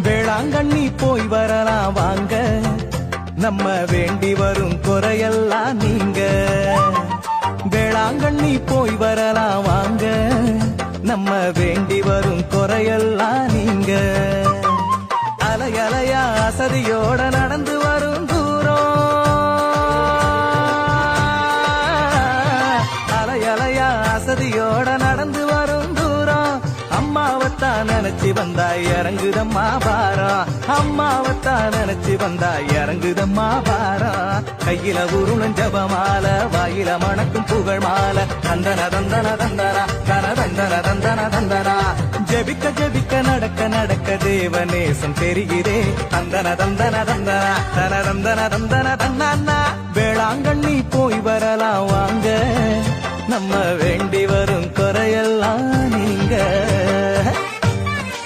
வேளாங்கண்ணி போய் வரலாம் வாங்க, நம்ம வேண்டி வரும் குறையெல்லாம் நீங்க. வேளாங்கண்ணி போய் வரலாம் வாங்க, நம்ம வேண்டி வரும் குறையெல்லாம் நீங்க. அலையலையா அசதியோட நடந்து வரும் தூரம், அலையலையா அசதியோட நடந்து வரும் தூரம். அம்மாவத்தான் நினைச்சு வந்தா இறங்குதம்மா பாரம், அம்மாவத்தான் நினைச்சு வந்தா இறங்குதம்மா பாரம். கையில உருளும் ஜபமால, வாயில மணக்கும் புகழ் மாலை. தந்தன தந்தன தந்தனா தன தந்தன தந்தன தந்தனா. ஜபிக்க ஜபிக்க நடக்க நடக்க தேவநேசம் தெரிகிறே. தந்தன தந்தன தந்தனா தன தந்தன தந்தன தன்னா. வேளாங்கண்ணி போய் வரலாம் வாங்க, நம்ம வேண்டி வரும் குறையெல்லாம் நீங்க.